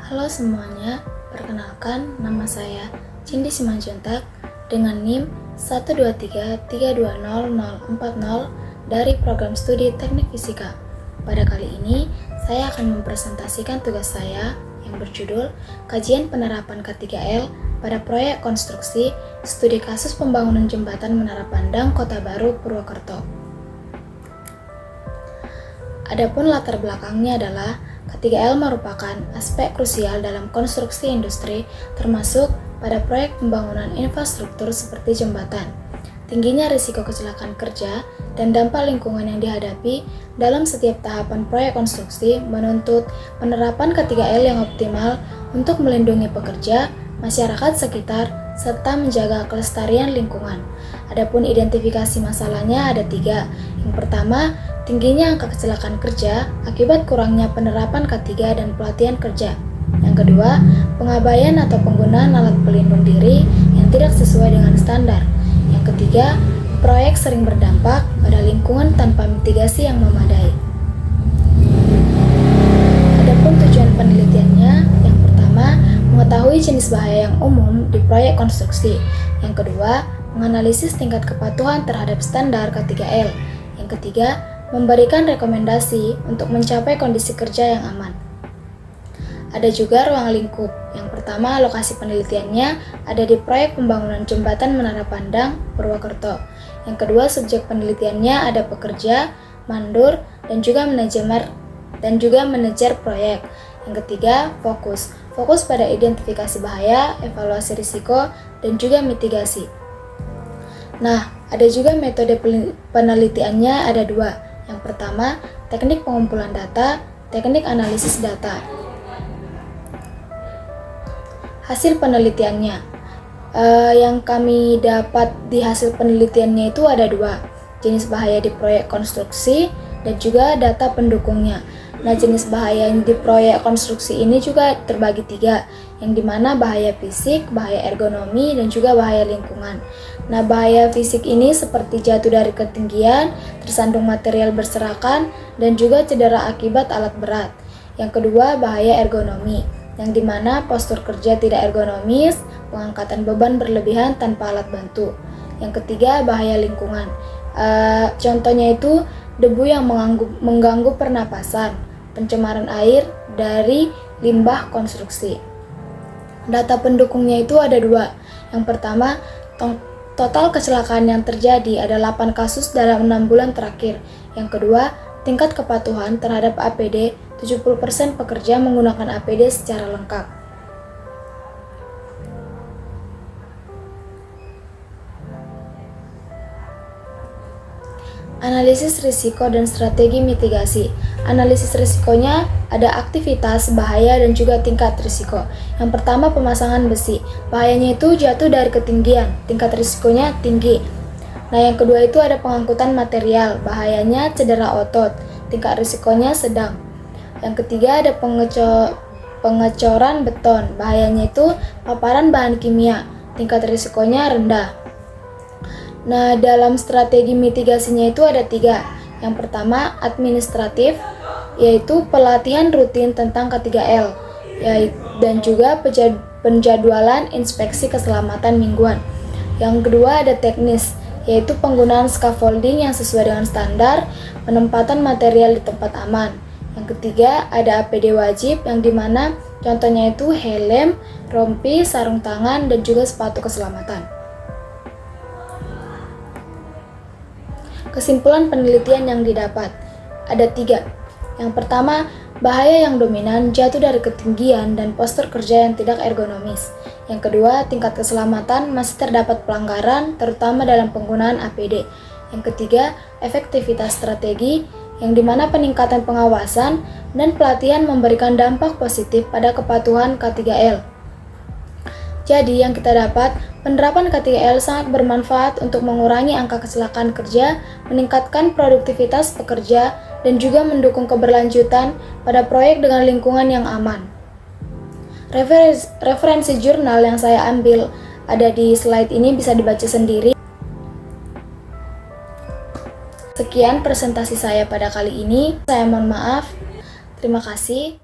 Halo semuanya, perkenalkan nama saya Cindy Simanjuntak dengan NIM 123320040 dari program studi Teknik Fisika. Pada kali ini, saya akan mempresentasikan tugas saya yang berjudul Kajian Penerapan K3L pada proyek konstruksi studi kasus pembangunan jembatan Menara Pandang Kota Baru Purwokerto. Adapun latar belakangnya adalah K3L merupakan aspek krusial dalam konstruksi industri, termasuk pada proyek pembangunan infrastruktur seperti jembatan. Tingginya risiko kecelakaan kerja dan dampak lingkungan yang dihadapi dalam setiap tahapan proyek konstruksi menuntut penerapan K3L yang optimal untuk melindungi pekerja, masyarakat sekitar, serta menjaga kelestarian lingkungan. Adapun identifikasi masalahnya ada 3. Yang pertama, tingginya angka kecelakaan kerja akibat kurangnya penerapan K3 dan pelatihan kerja. Yang kedua, pengabaian atau penggunaan alat pelindung diri yang tidak sesuai dengan standar. Yang ketiga, proyek sering berdampak pada lingkungan tanpa mitigasi yang memadai. Adapun tujuan penelitiannya, yang pertama, mengetahui jenis bahaya yang umum di proyek konstruksi. Yang kedua, menganalisis tingkat kepatuhan terhadap standar K3L. Yang ketiga, memberikan rekomendasi untuk mencapai kondisi kerja yang aman. Ada juga ruang lingkup. Yang pertama, lokasi penelitiannya ada di proyek pembangunan jembatan Menara Pandang, Purwokerto. Yang kedua, subjek penelitiannya ada pekerja, mandur, dan juga manajer proyek. Yang ketiga, fokus. Fokus pada identifikasi bahaya, evaluasi risiko, dan juga mitigasi. Nah, ada juga metode penelitiannya ada 2. Yang pertama, teknik pengumpulan data, teknik analisis data. Hasil penelitiannya, yang kami dapat di hasil penelitiannya itu ada 2. Jenis bahaya di proyek konstruksi dan juga data pendukungnya. Nah, jenis bahaya di proyek konstruksi ini juga terbagi 3, yang dimana bahaya fisik, bahaya ergonomi, dan juga bahaya lingkungan. Nah, bahaya fisik ini seperti jatuh dari ketinggian, tersandung material berserakan, dan juga cedera akibat alat berat. Yang kedua, bahaya ergonomi, yang dimana postur kerja tidak ergonomis, pengangkatan beban berlebihan tanpa alat bantu. Yang ketiga, bahaya lingkungan. Contohnya itu debu yang mengganggu pernapasan, pencemaran air dari limbah konstruksi. Data pendukungnya itu ada 2. Yang pertama, total kecelakaan yang terjadi ada 8 kasus dalam 6 bulan terakhir. Yang kedua, tingkat kepatuhan terhadap APD, 70% pekerja menggunakan APD secara lengkap. Analisis risiko dan strategi mitigasi. Analisis risikonya ada aktivitas, bahaya, dan juga tingkat risiko. Yang pertama, pemasangan besi. Bahayanya itu jatuh dari ketinggian, tingkat risikonya tinggi. Nah, yang kedua itu ada pengangkutan material. Bahayanya cedera otot, tingkat risikonya sedang. Yang ketiga ada pengecoran beton. Bahayanya itu paparan bahan kimia, tingkat risikonya rendah. Nah, dalam strategi mitigasinya itu ada 3. Yang pertama, administratif, yaitu pelatihan rutin tentang K3L, dan juga penjadwalan inspeksi keselamatan mingguan. Yang kedua ada teknis, yaitu penggunaan scaffolding yang sesuai dengan standar, penempatan material di tempat aman. Yang ketiga ada APD wajib, yang dimana contohnya itu helm, rompi, sarung tangan, dan juga sepatu keselamatan. Kesimpulan penelitian yang didapat ada 3. Yang pertama, bahaya yang dominan jatuh dari ketinggian dan postur kerja yang tidak ergonomis. Yang kedua, tingkat keselamatan masih terdapat pelanggaran, terutama dalam penggunaan APD. Yang ketiga, efektivitas strategi, yang dimana peningkatan pengawasan dan pelatihan memberikan dampak positif pada kepatuhan K3L. Jadi yang kita dapat, penerapan K3L sangat bermanfaat untuk mengurangi angka kecelakaan kerja, meningkatkan produktivitas pekerja, dan juga mendukung keberlanjutan pada proyek dengan lingkungan yang aman. Referensi jurnal yang saya ambil ada di slide ini, bisa dibaca sendiri. Sekian presentasi saya pada kali ini. Saya mohon maaf. Terima kasih.